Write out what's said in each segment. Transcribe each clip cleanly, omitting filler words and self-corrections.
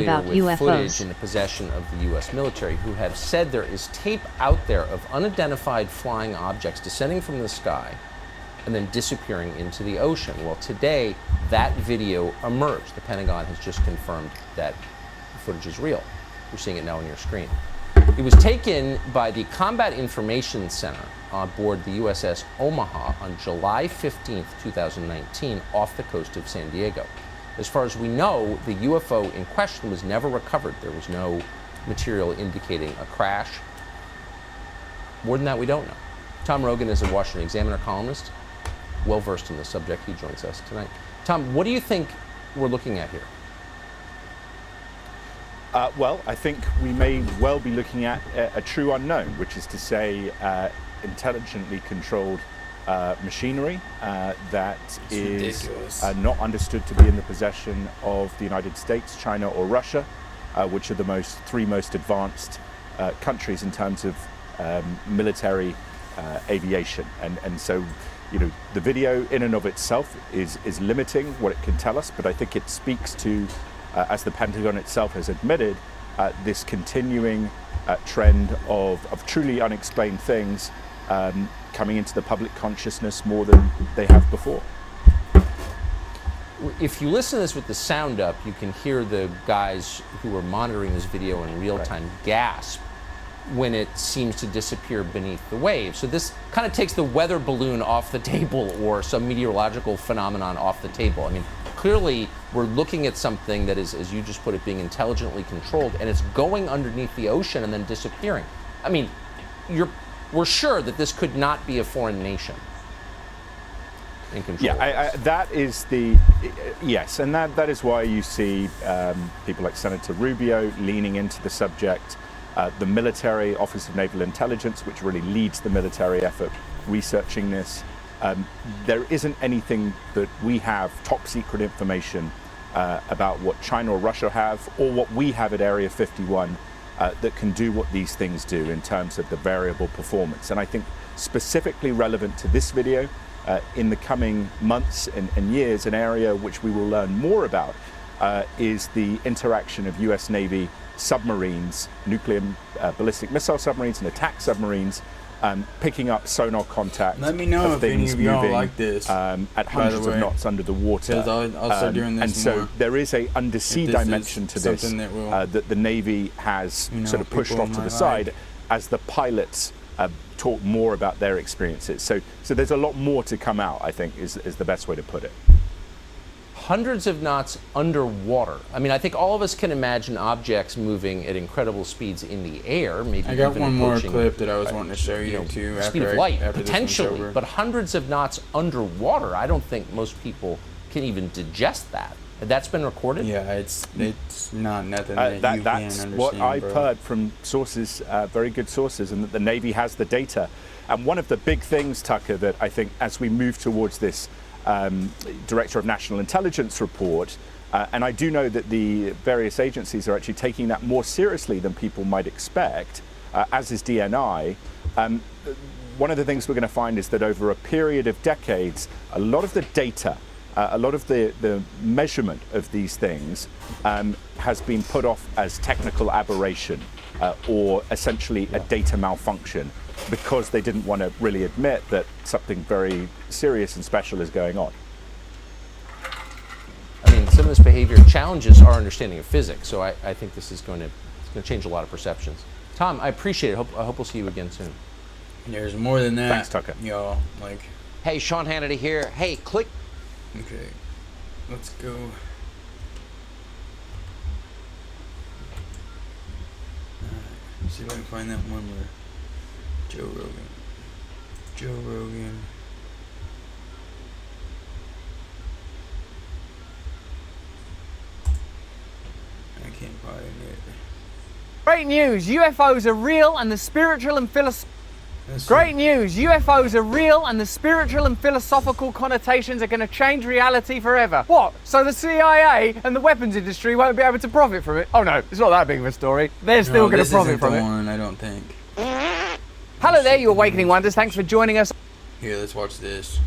about with UFOs. footage in the possession of the U.S. military, who have said there is tape out there of unidentified flying objects descending from the sky and then disappearing into the ocean. Well, today, that video emerged. The Pentagon has just confirmed that the footage is real. You're seeing it now on your screen. It was taken by the Combat Information Center on board the USS Omaha on July 15th, 2019, off the coast of San Diego. As far as we know, the UFO in question was never recovered. There was no material indicating a crash. More than that, we don't know. Tom Rogan is a Washington Examiner columnist, well-versed in the subject. He joins us tonight. Tom, what do you think we're looking at here? Well, I think we may well be looking at a true unknown, which is to say intelligently controlled machinery that is not understood to be in the possession of the United States, China, or Russia, which are the three most advanced countries in terms of military aviation. And so, you know, the video in and of itself is limiting what it can tell us, but I think it speaks to, as the Pentagon itself has admitted, this continuing trend of truly unexplained things coming into the public consciousness more than they have before. If you listen to this with the sound up, you can hear the guys who are monitoring this video in real time gasp when it seems to disappear beneath the waves. So this kind of takes the weather balloon off the table or some meteorological phenomenon off the table. I mean, clearly we're looking at something that is, as you just put it, being intelligently controlled, and it's going underneath the ocean and then disappearing. I mean, we're sure that this could not be a foreign nation in control. Yeah, that is yes, and that is why you see people like Senator Rubio leaning into the subject. The military Office of Naval Intelligence, which really leads the military effort researching this. There isn't anything that we have top secret information about what China or Russia have, or what we have at Area 51 that can do what these things do in terms of the variable performance. And I think specifically relevant to this video, in the coming months and years, an area which we will learn more about is the interaction of US Navy submarines, nuclear ballistic missile submarines and attack submarines, picking up sonar contact. Let me know if any of y'all like this. At hundreds of knots under the water. I'll start doing this and so more. There is a undersea dimension to this that the Navy has sort of pushed off to the side as the pilots talk more about their experiences. So there's a lot more to come out, I think, is the best way to put it. Hundreds of knots underwater. I mean, I think all of us can imagine objects moving at incredible speeds in the air. Maybe I got even one more clip that I was wanting to show you too. Speed of light, potentially, but hundreds of knots underwater. I don't think most people can even digest that. That's been recorded. Yeah, it's not nothing that you can that's understand. what I've heard from sources, very good sources, and that the Navy has the data. And one of the big things, Tucker, that I think as we move towards this Director of National Intelligence report, and I do know that the various agencies are actually taking that more seriously than people might expect, as is DNI. One of the things we're going to find is that over a period of decades, a lot of the data, a lot of the measurement of these things has been put off as technical aberration or essentially a data malfunction, because they didn't want to really admit that something very serious and special is going on. I mean, some of this behavior challenges our understanding of physics, so I think this is going to change a lot of perceptions. Tom, I appreciate it. I hope we'll see you again soon. There's more than that. Thanks, Tucker. Y'all, Hey, Sean Hannity here. Hey, click. Okay, let's go. Alright, see if I can find that one where Joe Rogan. I can't find it. Great news! UFOs are real, and the spiritual and philosophical connotations are going to change reality forever. What? So the CIA and the weapons industry won't be able to profit from it? Oh no, it's not that big of a story. They're still going to profit from it. One, I don't think. Hello there, you Awakening Wonders. Thanks for joining us. Here, let's watch this.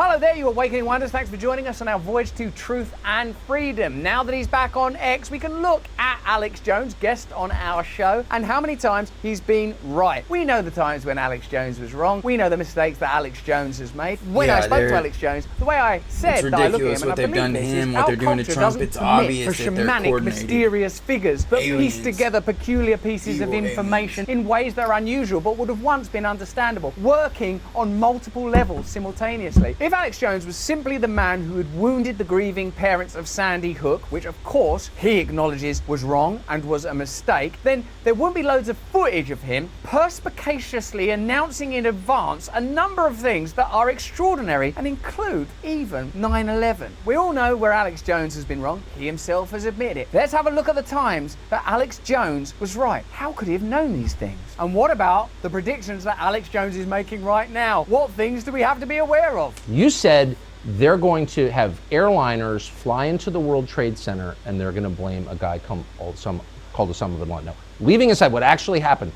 Hello there, you Awakening Wonders. Thanks for joining us on our voyage to truth and freedom. Now that he's back on X, we can look at Alex Jones, guest on our show, and how many times he's been right. We know the times when Alex Jones was wrong. We know the mistakes that Alex Jones has made. When I spoke to Alex Jones, the way I said that I look at him and I believe this is our culture doesn't permit for shamanic, mysterious figures that piece together peculiar pieces of information in ways that are unusual but would have once been understandable, working on multiple levels simultaneously. If Alex Jones was simply the man who had wounded the grieving parents of Sandy Hook, which of course he acknowledges was wrong and was a mistake, then there wouldn't be loads of footage of him perspicaciously announcing in advance a number of things that are extraordinary and include even 9/11. We all know where Alex Jones has been wrong. He himself has admitted it. Let's have a look at the times that Alex Jones was right. How could he have known these things? And what about the predictions that Alex Jones is making right now? What things do we have to be aware of? You said they're going to have airliners fly into the World Trade Center and they're going to blame a guy called Osama bin Laden. No, leaving aside what actually happened,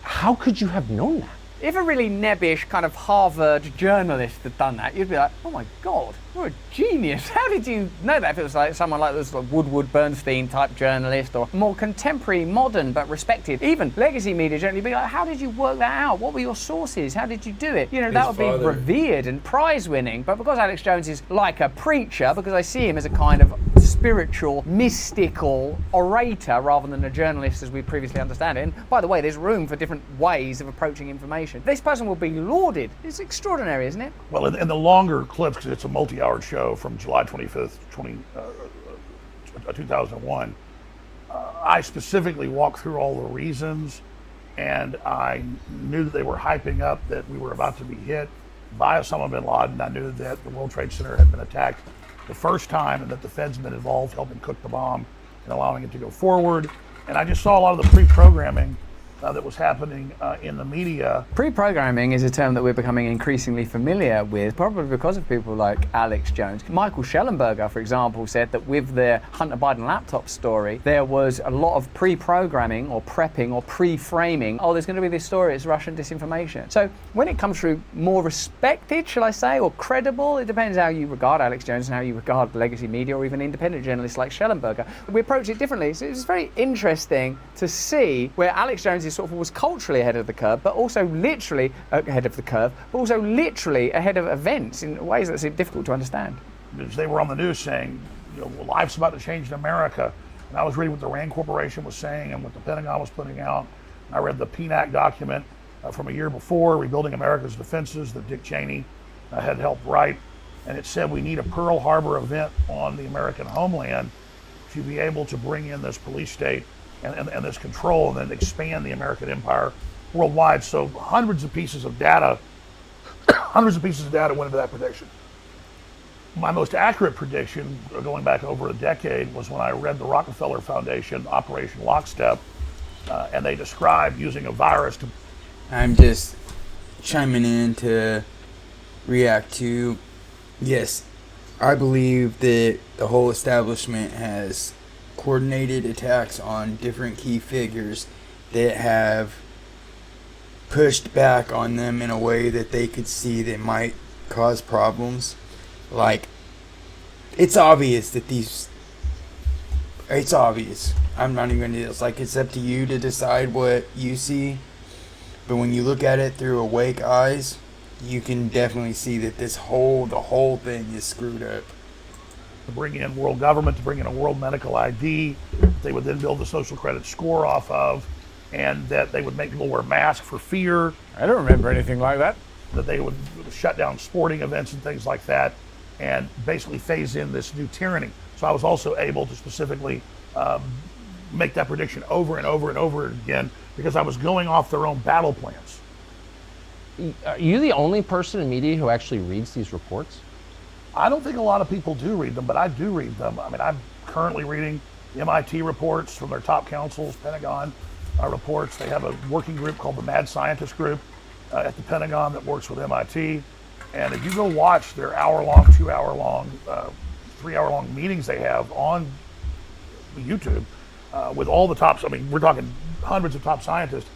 how could you have known that? If a really nebbish kind of Harvard journalist had done that, you'd be like, oh my God, you're a genius. How did you know that? If it was like someone like this Woodward Bernstein type journalist or more contemporary, modern, but respected, even legacy media generally, be like, how did you work that out? What were your sources? How did you do it? You know, that would be revered and prize winning. But because Alex Jones is like a preacher, because I see him as a kind of spiritual, mystical orator rather than a journalist as we previously understand it. And by the way, there's room for different ways of approaching information. This person will be lauded. It's extraordinary, isn't it? Well, in the longer clips, because it's a multi-hour show from July 25th, 2001, I specifically walked through all the reasons, and I knew that they were hyping up that we were about to be hit by Osama bin Laden. I knew that the World Trade Center had been attacked the first time and that the Fed's been involved helping cook the bomb and allowing it to go forward. And I just saw a lot of the pre-programming that was happening in the media. Pre-programming is a term that we're becoming increasingly familiar with, probably because of people like Alex Jones. Michael Schellenberger, for example, said that with the Hunter Biden laptop story, there was a lot of pre-programming or prepping or pre-framing. Oh, there's going to be this story, it's Russian disinformation. So when it comes through more respected, shall I say, or credible, it depends how you regard Alex Jones and how you regard the legacy media or even independent journalists like Schellenberger. We approach it differently. So it's very interesting to see where Alex Jones sort of was culturally ahead of the curve, but also literally ahead of the curve, but also literally ahead of events in ways that seem difficult to understand. Because they were on the news saying, you know, well, life's about to change in America. And I was reading what the RAND Corporation was saying and what the Pentagon was putting out. I read the PNAC document from a year before, Rebuilding America's Defenses, that Dick Cheney had helped write. And it said we need a Pearl Harbor event on the American homeland to be able to bring in this police state and this control and then expand the American empire worldwide. So hundreds of pieces of data went into that prediction. My most accurate prediction, going back over a decade, was when I read the Rockefeller Foundation Operation Lockstep, and they described using a virus to... I'm just chiming in to react to, yes, I believe that the whole establishment has coordinated attacks on different key figures that have pushed back on them in a way that they could see that might cause problems. Like, it's obvious that it's obvious. I'm not even gonna, it's like, it's up to you to decide what you see. But when you look at it through awake eyes, you can definitely see that the whole thing is screwed up. To bring in world government, to bring in a world medical ID, they would then build the social credit score off of, and that they would make people wear masks for fear. I don't remember anything like that. That they would shut down sporting events and things like that, and basically phase in this new tyranny. So I was also able to specifically make that prediction over and over and over again because I was going off their own battle plans. Are you the only person in media who actually reads these reports? I don't think a lot of people do read them, but I do read them. I mean, I'm currently reading MIT reports from their top councils, Pentagon reports. They have a working group called the Mad Scientist Group at the Pentagon that works with MIT. And if you go watch their hour-long, 2-hour-long, 3-hour-long meetings they have on YouTube with all the tops, I mean, we're talking hundreds of top scientists,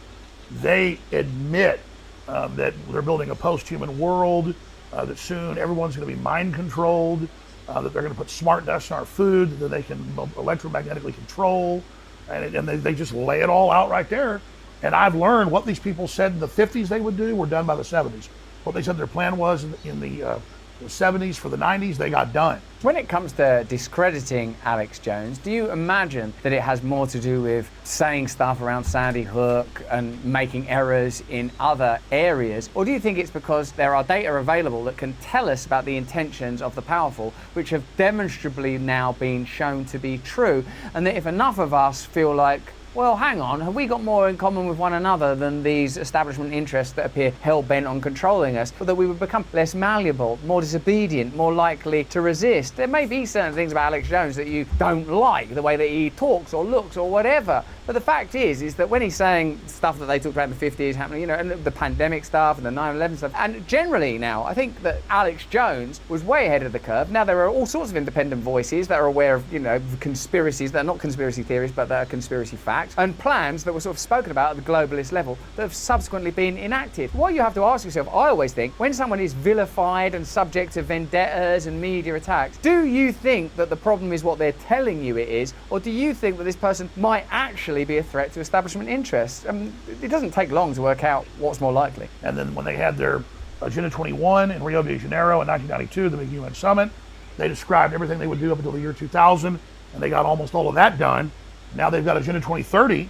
they admit that they're building a post-human world, that soon everyone's going to be mind controlled, that they're going to put smart dust in our food that they can electromagnetically control, and they just lay it all out right there. And I've learned what these people said in the 50s they would do were done by the 70s. What they said their plan was in the 70s for the 90s, they got done. When it comes to discrediting Alex Jones, do you imagine that it has more to do with saying stuff around Sandy Hook and making errors in other areas? Or do you think it's because there are data available that can tell us about the intentions of the powerful, which have demonstrably now been shown to be true, and that if enough of us feel like, well, hang on, have we got more in common with one another than these establishment interests that appear hell-bent on controlling us, or that we would become less malleable, more disobedient, more likely to resist? There may be certain things about Alex Jones that you don't like, the way that he talks or looks or whatever, but the fact is that when he's saying stuff that they talked about in the 50s happening, and the pandemic stuff and the 9/11 stuff, and generally now, I think that Alex Jones was way ahead of the curve. Now there are all sorts of independent voices that are aware of, conspiracies that are not conspiracy theories, but that are conspiracy facts, and plans that were sort of spoken about at the globalist level that have subsequently been enacted. What you have to ask yourself, I always think, when someone is vilified and subject to vendettas and media attacks, do you think that the problem is what they're telling you it is, or do you think that this person might actually be a threat to establishment interests? It doesn't take long to work out what's more likely. And then when they had their Agenda 21 in Rio de Janeiro in 1992, the big UN summit, they described everything they would do up until the year 2000, and they got almost all of that done. Now they've got Agenda 2030,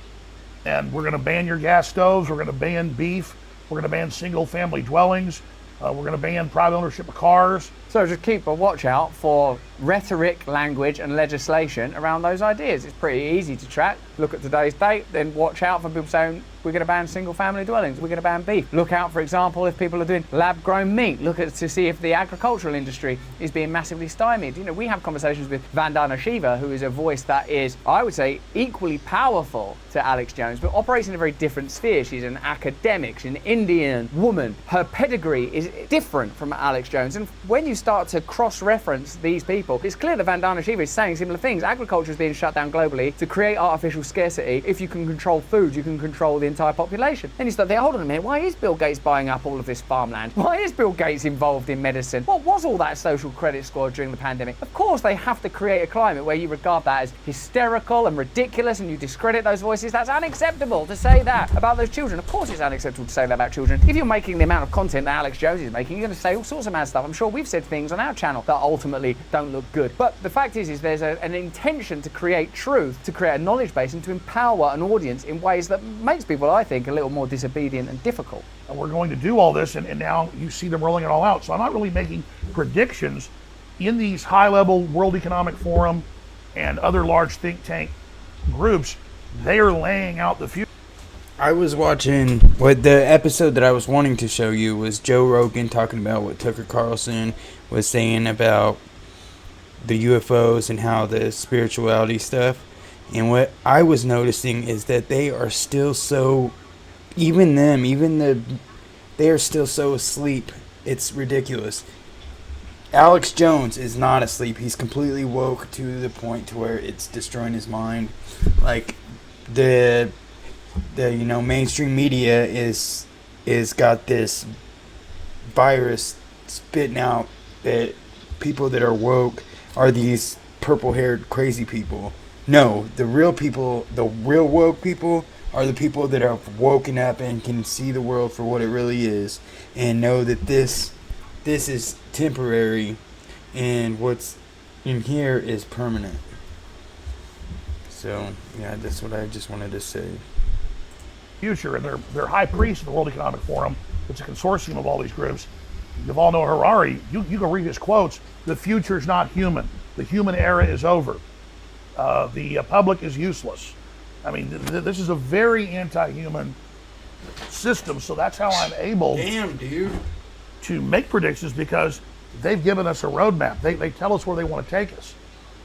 and we're going to ban your gas stoves, we're going to ban beef, we're going to ban single-family dwellings, we're going to ban private ownership of cars. So just keep a watch out for rhetoric, language, and legislation around those ideas. It's pretty easy to track. Look at today's date, then watch out for people saying, we're going to ban single-family dwellings, we're going to ban beef. Look out, for example, if people are doing lab-grown meat. Look at to see if the agricultural industry is being massively stymied. We have conversations with Vandana Shiva, who is a voice that is, I would say, equally powerful to Alex Jones, but operates in a very different sphere. She's an academic, she's an Indian woman. Her pedigree is different from Alex Jones, and when you start to cross-reference these people, it's clear that Vandana Shiva is saying similar things. Agriculture is being shut down globally to create artificial scarcity. If you can control food, you can control the entire population. Then you start there, hold on a minute, why is Bill Gates buying up all of this farmland? Why is Bill Gates involved in medicine? What was all that social credit score during the pandemic? Of course they have to create a climate where you regard that as hysterical and ridiculous and you discredit those voices. That's unacceptable to say that about those children. Of course it's unacceptable to say that about children. If you're making the amount of content that Alex Jones is making, you're going to say all sorts of mad stuff. I'm sure we've said things on our channel that ultimately don't look good. But the fact is there's an intention to create truth, to create a knowledge base, and to empower an audience in ways that makes people, I think, a little more disobedient and difficult. And we're going to do all this, and now you see them rolling it all out. So I'm not really making predictions in these high-level World Economic Forum and other large think tank groups. They are laying out the future. I was watching what the episode that I was wanting to show you was Joe Rogan talking about what Tucker Carlson was saying about the UFOs and how the spirituality stuff. And what I was noticing is that they are still so, they are still so asleep. It's ridiculous. Alex Jones is not asleep. He's completely woke to the point to where it's destroying his mind. Like the mainstream media is got this virus spitting out that people that are woke are these purple-haired crazy people. No, the real people, the real woke people are the people that are woken up and can see the world for what it really is and know that this is temporary and what's in here is permanent. So, yeah, that's what I just wanted to say. Future, and they're high priests of the World Economic Forum. It's a consortium of all these groups. Yuval Noah Harari, you can read his quotes. The future's not human. The human era is over. The public is useless. I mean, this is a very anti-human system, so that's how I'm able to make predictions, because they've given us a roadmap. They tell us where they want to take us.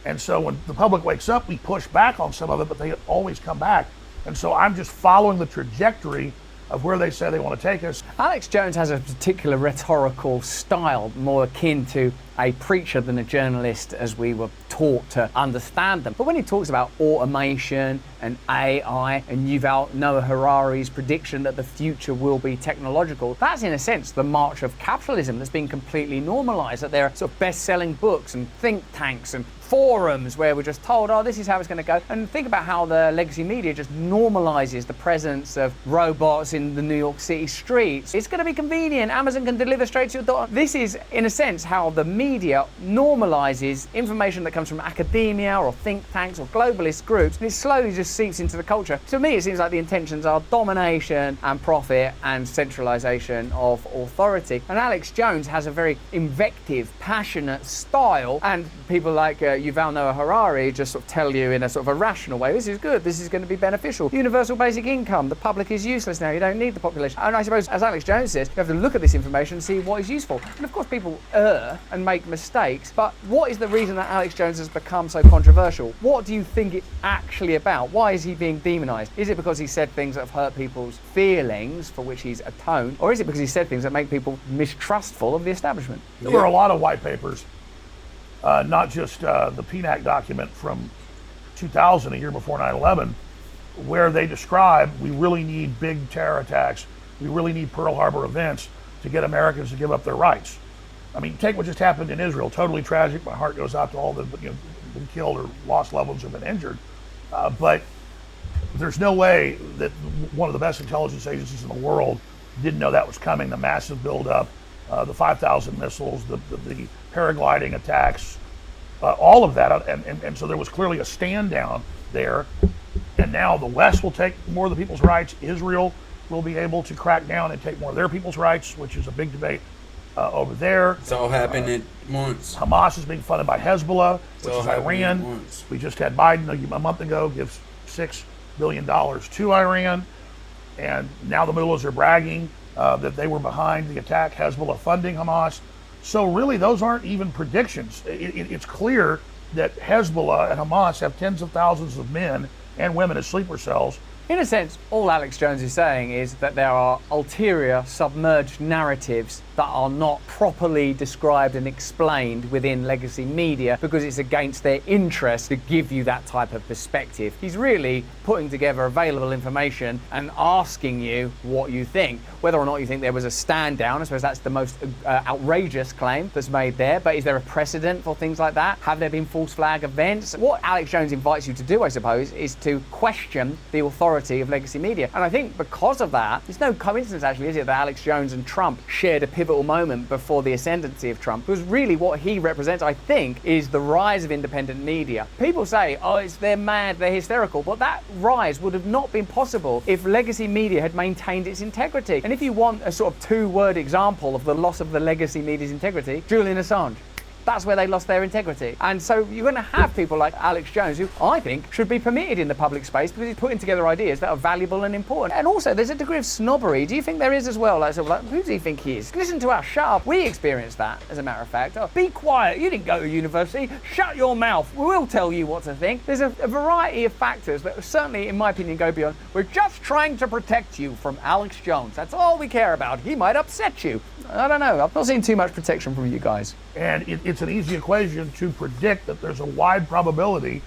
And so when the public wakes up, we push back on some of it, but they always come back. And so I'm just following the trajectory of where they say they want to take us. Alex Jones has a particular rhetorical style more akin to a preacher than a journalist as we were taught to understand them. But when he talks about automation and AI and Yuval Noah Harari's prediction that the future will be technological, that's in a sense the march of capitalism that's been completely normalized, that there are sort of best-selling books and think tanks and forums where we're just told, oh, this is how it's going to go. And think about how the legacy media just normalizes the presence of robots in the New York City streets. It's going to be convenient. Amazon can deliver straight to your door. This is, in a sense, how the media normalizes information that comes from academia or think tanks or globalist groups, and it slowly just seeps into the culture. To me, it seems like the intentions are domination and profit and centralization of authority. And Alex Jones has a very invective, passionate style, and people like Yuval Noah Harari just sort of tell you in a sort of a rational way, this is good, this is going to be beneficial. Universal basic income, the public is useless now, you don't need the population. And I suppose, as Alex Jones says, you have to look at this information and see what is useful. And of course people err and make mistakes, but what is the reason that Alex Jones has become so controversial? What do you think it's actually about? Why is he being demonized? Is it because he said things that have hurt people's feelings, for which he's atoned, or is it because he said things that make people mistrustful of the establishment? There were a lot of white papers, not just the PNAC document from 2000, a year before 9/11, where they describe we really need big terror attacks, we really need Pearl Harbor events to get Americans to give up their rights. I mean, take what just happened in Israel, totally tragic. My heart goes out to all that been killed or lost loved ones or been injured. But there's no way that one of the best intelligence agencies in the world didn't know that was coming. The massive buildup, the 5,000 missiles, the paragliding attacks, all of that. And so there was clearly a stand down there. And now the West will take more of the people's rights. Israel will be able to crack down and take more of their people's rights, which is a big debate over there. It's all happened at once. Hamas is being funded by Hezbollah, which is Iran. We just had Biden a month ago give $6 billion to Iran. And now the Mullahs are bragging that they were behind the attack, Hezbollah funding Hamas. So really, those aren't even predictions. It's clear that Hezbollah and Hamas have tens of thousands of men and women as sleeper cells. In a sense, all Alex Jones is saying is that there are ulterior, submerged narratives that are not properly described and explained within legacy media because it's against their interest to give you that type of perspective. He's really putting together available information and asking you what you think. Whether or not you think there was a stand down, I suppose that's the most outrageous claim that's made there, but is there a precedent for things like that? Have there been false flag events? What Alex Jones invites you to do, I suppose, is to question the authority of legacy media. And I think because of that, it's no coincidence actually, is it, that Alex Jones and Trump shared a pivotal moment before the ascendancy of Trump, because really what he represents, I think, is the rise of independent media. People say, oh, they're mad, they're hysterical, but that rise would have not been possible if legacy media had maintained its integrity. And if you want a sort of two-word example of the loss of the legacy media's integrity, Julian Assange. That's where they lost their integrity. And so you're going to have people like Alex Jones, who I think should be permitted in the public space because he's putting together ideas that are valuable and important. And also, there's a degree of snobbery. Do you think there is as well? Like, sort of like, who do you think he is? Listen to us, shut up. We experienced that, as a matter of fact. Oh, be quiet. You didn't go to university. Shut your mouth. We'll tell you what to think. There's a variety of factors that certainly, in my opinion, go beyond. We're just trying to protect you from Alex Jones. That's all we care about. He might upset you. I don't know. I've not seen too much protection from you guys. And it's an easy equation to predict that there's a wide probability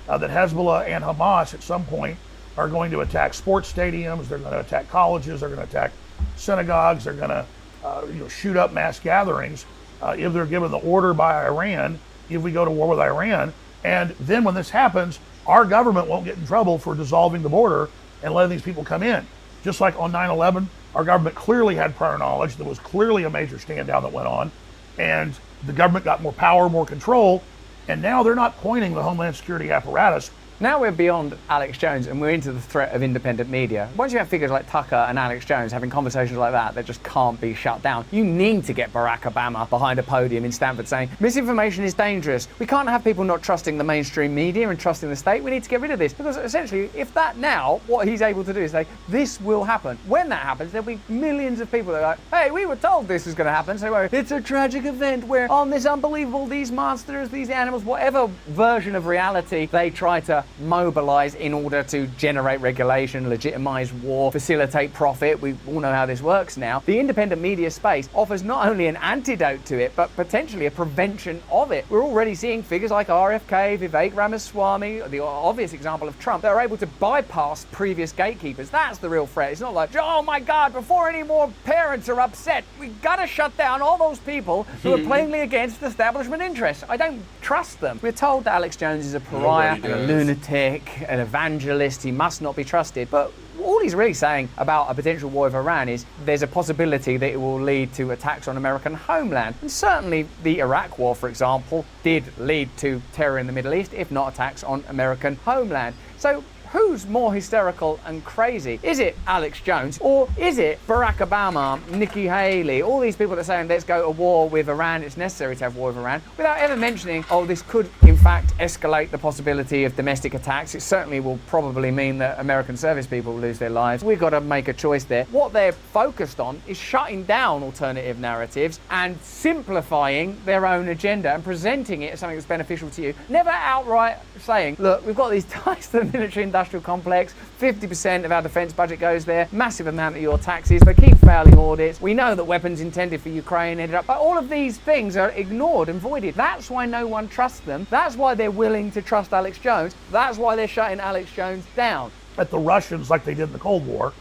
that Hezbollah and Hamas at some point are going to attack sports stadiums, they're going to attack colleges, they're going to attack synagogues, they're going to shoot up mass gatherings if they're given the order by Iran, if we go to war with Iran. And then when this happens, our government won't get in trouble for dissolving the border and letting these people come in. Just like on 9/11, our government clearly had prior knowledge. There was clearly a major stand down that went on, and the government got more power, more control, and now they're not pointing the Homeland Security apparatus. Now we're beyond Alex Jones and we're into the threat of independent media. Once you have figures like Tucker and Alex Jones having conversations like that just can't be shut down, you need to get Barack Obama behind a podium in Stanford saying, misinformation is dangerous. We can't have people not trusting the mainstream media and trusting the state. We need to get rid of this. Because essentially, if that now, what he's able to do is say, this will happen. When that happens, there'll be millions of people that are like, hey, we were told this was going to happen. So it's a tragic event where on this unbelievable, these monsters, these animals, whatever version of reality they try to mobilize in order to generate regulation, legitimize war, facilitate profit. We all know how this works now. The independent media space offers not only an antidote to it, but potentially a prevention of it. We're already seeing figures like RFK, Vivek Ramaswamy, the obvious example of Trump, that are able to bypass previous gatekeepers. That's the real threat. It's not like, oh my God, before any more parents are upset, we gotta shut down all those people who are plainly against establishment interests. I don't trust them. We're told that Alex Jones is a pariah, and a lunatic, an evangelist. He must not be trusted. But all he's really saying about a potential war with Iran is there's a possibility that it will lead to attacks on American homeland. And certainly the Iraq war, for example, did lead to terror in the Middle East, if not attacks on American homeland. So who's more hysterical and crazy? Is it Alex Jones, or is it Barack Obama, Nikki Haley, all these people that are saying let's go to war with Iran, it's necessary to have war with Iran, without ever mentioning, oh, this could in fact escalate the possibility of domestic attacks. It certainly will probably mean that American service people lose their lives. We've got to make a choice there. What they're focused on is shutting down alternative narratives and simplifying their own agenda and presenting it as something that's beneficial to you. Never outright saying, look, we've got these ties to the military industrial complex, 50% of our defence budget goes there, massive amount of your taxes, but keep failing audits. We know that weapons intended for Ukraine ended up, but all of these things are ignored and voided. That's why no one trusts them. That's why they're willing to trust Alex Jones. That's why they're shutting Alex Jones down. At the Russians, like they did in the Cold War,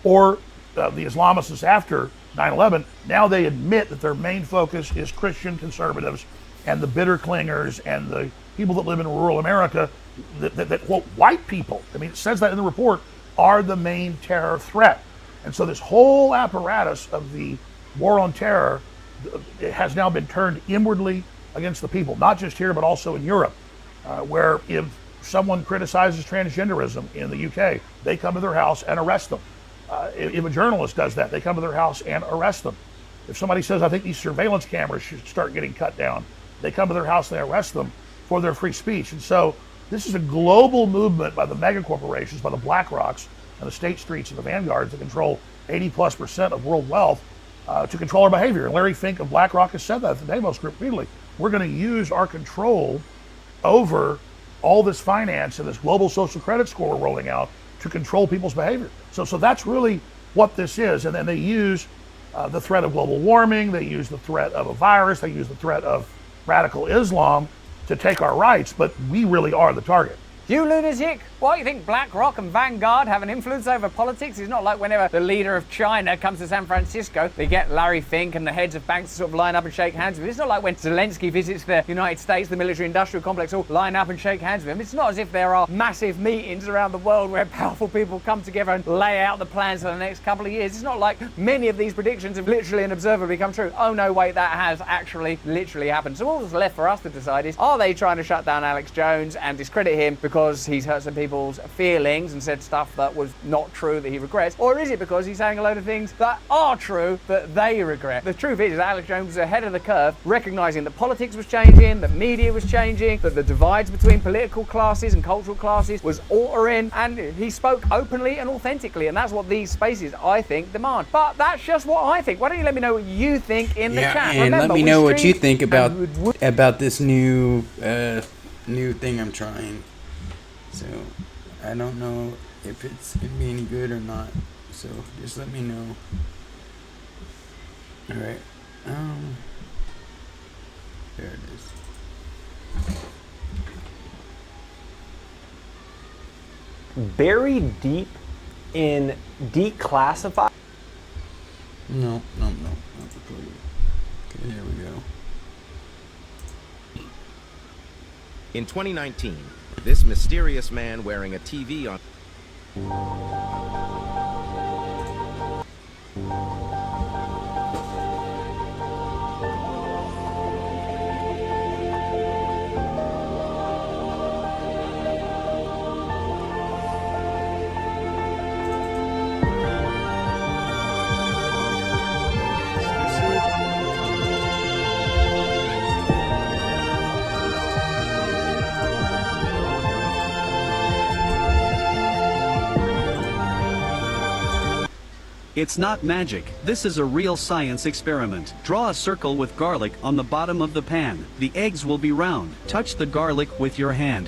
or the Islamists after 9/11, now they admit that their main focus is Christian conservatives and the bitter clingers and the people that live in rural America, that quote, white people, I mean, it says that in the report, are the main terror threat. And so this whole apparatus of the war on terror has now been turned inwardly against the people, not just here, but also in Europe, where if someone criticizes transgenderism in the UK, they come to their house and arrest them. If a journalist does that, they come to their house and arrest them. If somebody says, I think these surveillance cameras should start getting cut down, they come to their house and they arrest them for their free speech. And so this is a global movement by the mega corporations, by the BlackRocks and the State Streets and the Vanguards that control 80+% of world wealth to control our behavior. And Larry Fink of BlackRock has said that at the Davos Group repeatedly. We're going to use our control over all this finance and this global social credit score we're rolling out to control people's behavior. So that's really what this is. And then they use the threat of global warming, they use the threat of a virus, they use the threat of radical Islam to take our rights, but we really are the target. You lunatic! What, you think BlackRock and Vanguard have an influence over politics? It's not like whenever the leader of China comes to San Francisco, they get Larry Fink and the heads of banks to sort of line up and shake hands with him. It's not like when Zelensky visits the United States, the military-industrial complex all line up and shake hands with him. It's not as if there are massive meetings around the world where powerful people come together and lay out the plans for the next couple of years. It's not like many of these predictions have literally and observably come true. Oh no, wait, that has actually literally happened. So all that's left for us to decide is, are they trying to shut down Alex Jones and discredit him because he's hurt some people's feelings and said stuff that was not true that he regrets, or is it because he's saying a load of things that are true that they regret? The truth is that Alex Jones was ahead of the curve, recognizing that politics was changing, that media was changing, that the divides between political classes and cultural classes was altering, and he spoke openly and authentically, and that's what these spaces, I think, demand. But that's just what I think. Why don't you let me know what you think in the chat? And remember, let me know what you think about this new thing I'm trying. So I don't know if it's gonna be any good or not. So just let me know. All right. There it is. Buried deep in declassified. No. Not recorded. Okay, there we go. In 2019, this mysterious man wearing a TV on It's not magic. This is a real science experiment. Draw a circle with garlic on the bottom of the pan. The eggs will be round. Touch the garlic with your hand.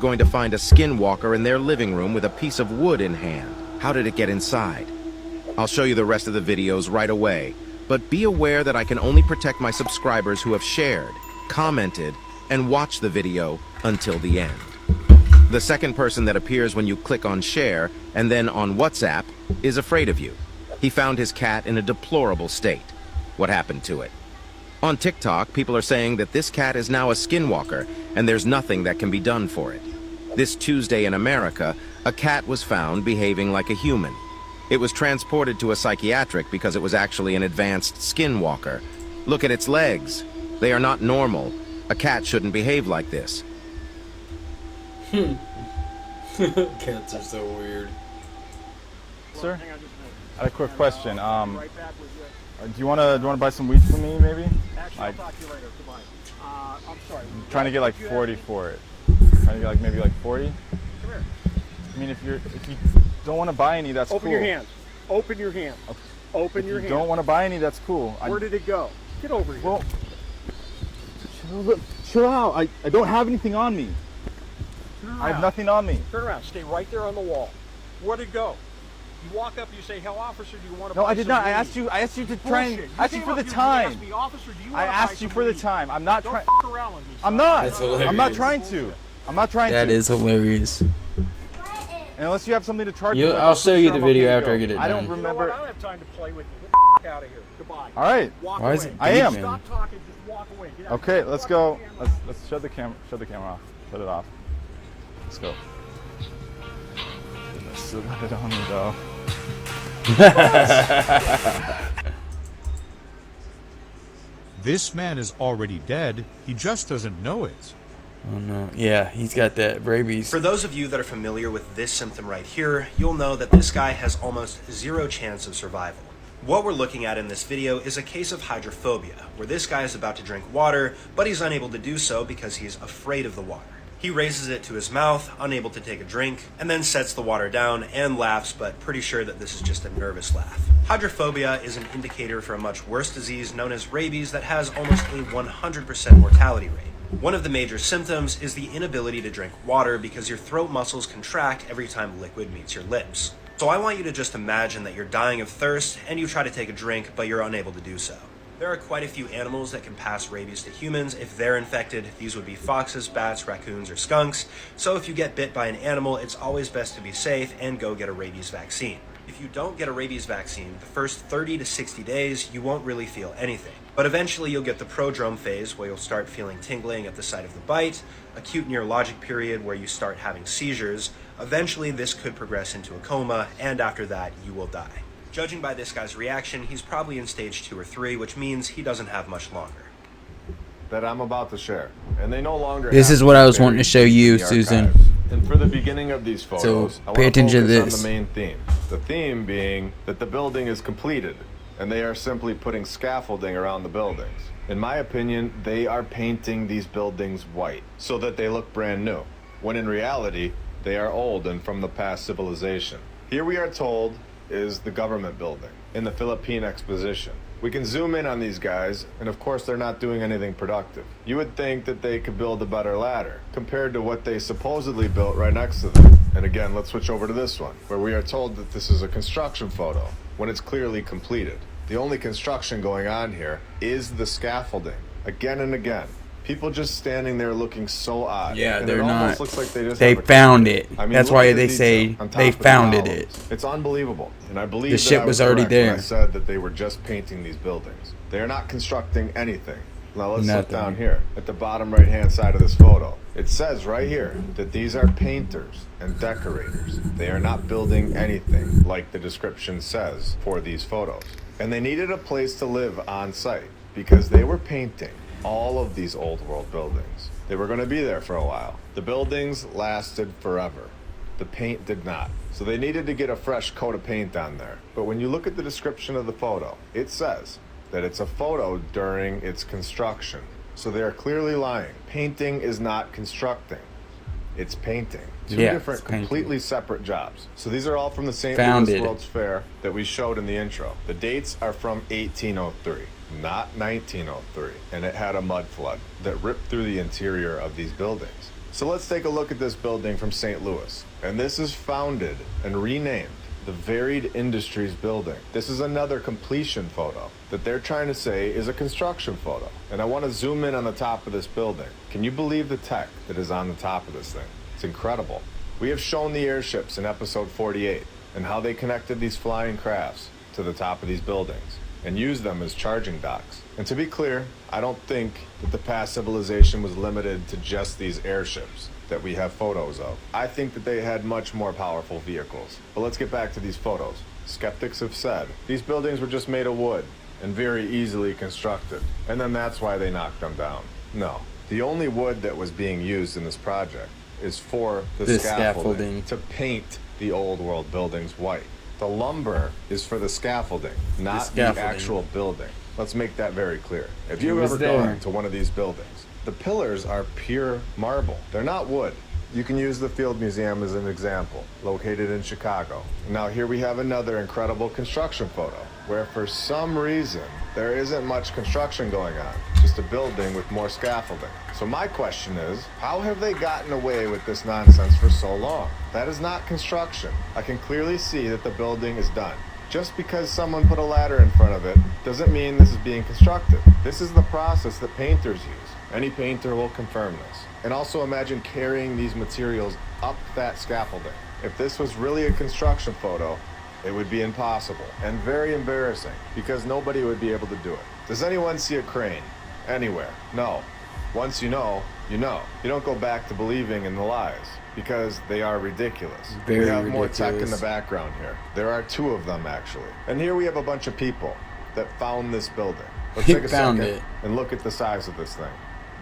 going to find a skinwalker in their living room with a piece of wood in hand. How did it get inside? I'll show you the rest of the videos right away, but be aware that I can only protect my subscribers who have shared, commented, and watched the video until the end. The second person that appears when you click on share and then on WhatsApp is afraid of you. He found his cat in a deplorable state. What happened to it? On TikTok, people are saying that this cat is now a skinwalker and there's nothing that can be done for it. This Tuesday in America, a cat was found behaving like a human. It was transported to a psychiatric because it was actually an advanced skinwalker. Look at its legs. They are not normal. A cat shouldn't behave like this. Cats are so weird. Sir, I had a quick question. Do you wanna buy some weed for me, maybe? Actually, I'll talk to you later. Goodbye. I'm sorry. I'm trying to get like 40 for it. Trying to get like maybe like 40. Come here. I mean, if you don't want to buy any, that's cool. Open your hands. Open your hands. Open your hands. If you don't want to buy any, that's cool. Where did it go? Get over here. Well, chill out. I don't have anything on me. I have nothing on me. Turn around. Stay right there on the wall. Where'd it go? You walk up, you say, "Hell, officer, do you want to?" No, I did not. I asked you to try and ask you for the time. I asked you for the time. I'm not trying. I'm not. That's hilarious. I'm not trying to. I'm not trying to. That is hilarious. And unless you have something to charge me. I'll show you the video after I get it done. I don't remember. You know what? I don't have time to play with you. Get the out of here. Goodbye. All right. Walk Why is away. it I am. Stop talking. Just walk away. Get out. Okay, let's go. Let's shut the camera. Shut the camera off. Shut it off. Let's go. Still got it on me though. This man is already dead. He just doesn't know it. Oh no. Yeah, he's got that rabies. For those of you that are familiar with this symptom right here, you'll know that this guy has almost zero chance of survival. What we're looking at in this video is a case of hydrophobia, where this guy is about to drink water, but he's unable to do so because he's afraid of the water. He raises it to his mouth, unable to take a drink, and then sets the water down and laughs, but pretty sure that this is just a nervous laugh. Hydrophobia is an indicator for a much worse disease known as rabies that has almost a 100% mortality rate. One of the major symptoms is the inability to drink water because your throat muscles contract every time liquid meets your lips. So I want you to just imagine that you're dying of thirst and you try to take a drink, but you're unable to do so. There are quite a few animals that can pass rabies to humans if they're infected. These would be foxes, bats, raccoons, or skunks. So if you get bit by an animal, it's always best to be safe and go get a rabies vaccine. If you don't get a rabies vaccine, the first 30 to 60 days, you won't really feel anything. But eventually you'll get the prodrome phase where you'll start feeling tingling at the site of the bite, acute neurologic period where you start having seizures. Eventually this could progress into a coma, and after that you will die. Judging by this guy's reaction, he's probably in stage 2 or 3, which means he doesn't have much longer. That I'm about to share, and they no longer. This is what I was wanting to show you, Susan. And for the beginning of these photos, So I pay want to attention to focus this. on the main theme. The theme being that the building is completed, and they are simply putting scaffolding around the buildings. In my opinion, they are painting these buildings white so that they look brand new, when in reality, they are old and from the past civilization. Here we are told is the government building in the Philippine Exposition. We can zoom in on these guys, and of course they're not doing anything productive. You would think that they could build a better ladder compared to what they supposedly built right next to them. And again, let's switch over to this one, where we are told that this is a construction photo when it's clearly completed. The only construction going on here is the scaffolding, again and again. People just standing there looking so odd. Yeah, and they're it almost not. looks like they just They have a found computer. it. I mean, That's look why at the they detail say on top they of the founded columns. it. It's unbelievable. And I believe The shit that I was already correct when there. I said that they were just painting these buildings. They are not constructing anything. Now let's look Nothing. down here at the bottom right hand side of this photo. It says right here that these are painters and decorators. They are not building anything like the description says for these photos. And they needed a place to live on site because they were painting all of these old world buildings. They were going to be there for a while. The buildings lasted forever. The paint did not. So they needed to get a fresh coat of paint on there. But when you look at the description of the photo, it says that it's a photo during its construction. So they are clearly lying. Painting is not constructing. It's painting. Two Yeah, different, it's painting. completely separate jobs. So these are all from the St. Founded. Louis World's Fair that we showed in the intro. The dates are from 1803, not 1903. And it had a mud flood that ripped through the interior of these buildings. So let's take a look at this building from St. Louis. And this is founded and renamed the Varied Industries Building. This is another completion photo that they're trying to say is a construction photo. And I want to zoom in on the top of this building. Can you believe the tech that is on the top of this thing? It's incredible. We have shown the airships in episode 48 and how they connected these flying crafts to the top of these buildings and used them as charging docks. And to be clear, I don't think that the past civilization was limited to just these airships that we have photos of. I think that they had much more powerful vehicles. But let's get back to these photos. Skeptics have said these buildings were just made of wood and very easily constructed, and then that's why they knocked them down. No, the only wood that was being used in this project is for the scaffolding to paint the old world buildings white. The lumber is for the scaffolding, not the actual building. Let's make that very clear. If you've ever gone to one of these buildings, the pillars are pure marble. They're not wood. You can use the Field Museum as an example, located in Chicago. Now here we have another incredible construction photo, where for some reason, there isn't much construction going on, just a building with more scaffolding. So my question is, how have they gotten away with this nonsense for so long? That is not construction. I can clearly see that the building is done. Just because someone put a ladder in front of it doesn't mean this is being constructed. This is the process that painters use. Any painter will confirm this. And also imagine carrying these materials up that scaffolding. If this was really a construction photo, it would be impossible and very embarrassing because nobody would be able to do it. Does anyone see a crane anywhere? No. Once you know, you know. You don't go back to believing in the lies because they are ridiculous. Very we have more ridiculous. tech in the background here. There are two of them actually. And here we have a bunch of people that found this building. Let's take a second and look at the size of this thing.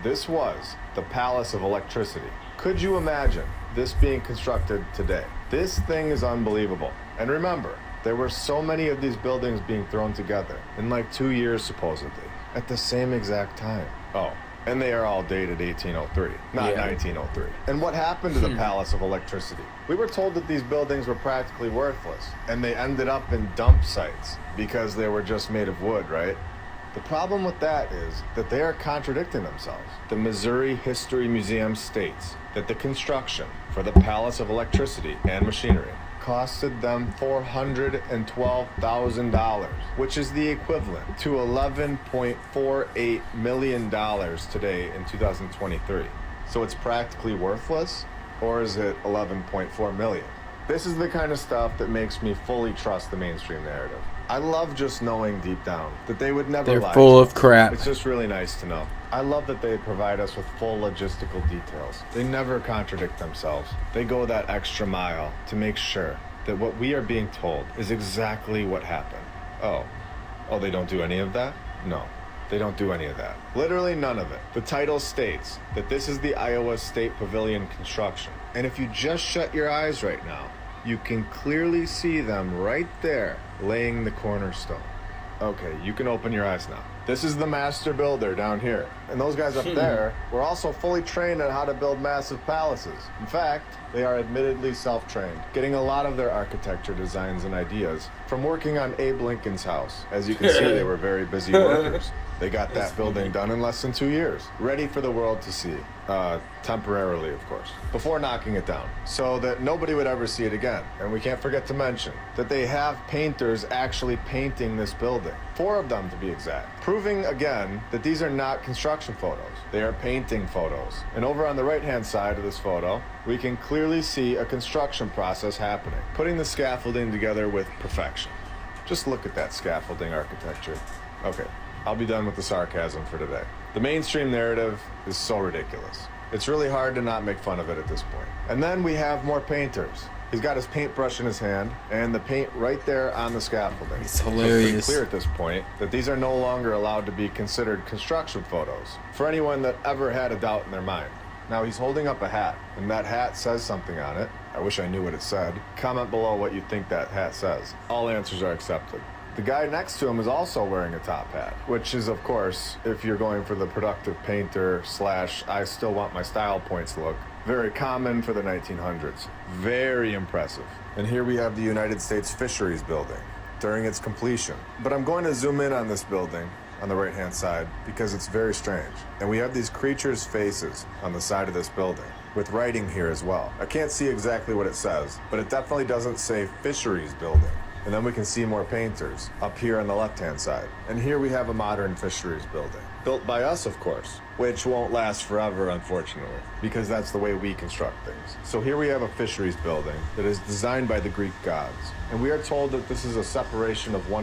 This was the Palace of Electricity. Could you imagine this being constructed today? This thing is unbelievable. And remember, there were so many of these buildings being thrown together in like 2 years supposedly, at the same exact time. Oh, and they are all dated 1803, not 1903. And what happened to the Palace of Electricity? We were told that these buildings were practically worthless, and they ended up in dump sites because they were just made of wood, right? The problem with that is that they are contradicting themselves. The Missouri History Museum states that the construction for the Palace of Electricity and Machinery costed them $412,000, which is the equivalent to $11.48 million today in 2023. So it's practically worthless, or is it 11.4 million? This is the kind of stuff that makes me fully trust the mainstream narrative. I love just knowing deep down that they would never lie. They're full of crap. It's just really nice to know. I love that they provide us with full logistical details. They never contradict themselves. They go that extra mile to make sure that what we are being told is exactly what happened. Oh, they don't do any of that? No, they don't do any of that. Literally none of it. The title states that this is the Iowa State Pavilion construction. And if you just shut your eyes right now, you can clearly see them right there laying the cornerstone. Okay, you can open your eyes now. This is the master builder down here. And those guys up there were also fully trained on how to build massive palaces. In fact, they are admittedly self-trained, getting a lot of their architecture designs and ideas from working on Abe Lincoln's house. As you can see, they were very busy workers. They got that building done in less than 2 years, ready for the world to see. Temporarily, of course, before knocking it down, so that nobody would ever see it again. And we can't forget to mention that they have painters actually painting this building. 4 of them to be exact, proving again that these are not construction photos. They are painting photos. And over on the right-hand side of this photo, we can clearly see a construction process happening, putting the scaffolding together with perfection. Just look at that scaffolding architecture. Okay, I'll be done with the sarcasm for today. The mainstream narrative is so ridiculous. It's really hard to not make fun of it at this point. And then we have more painters. He's got his paintbrush in his hand and the paint right there on the scaffolding. It's hilarious. So it's pretty clear at this point that these are no longer allowed to be considered construction photos for anyone that ever had a doubt in their mind. Now he's holding up a hat, and that hat says something on it. I wish I knew what it said. Comment below what you think that hat says. All answers are accepted. The guy next to him is also wearing a top hat, which is, of course, if you're going for the productive painter / I still want my style points look, very common for the 1900s. Very impressive. And here we have the United States Fisheries Building during its completion. But I'm going to zoom in on this building on the right-hand side because it's very strange. And we have these creatures' faces on the side of this building. with writing here as well. I can't see exactly what it says, but it definitely doesn't say fisheries building. And then we can see more painters up here on the left-hand side. And here we have a modern fisheries building, built by us, of course, which won't last forever, unfortunately, because that's the way we construct things. So here we have a fisheries building that is designed by the Greek gods. And we are told that this is a separation of one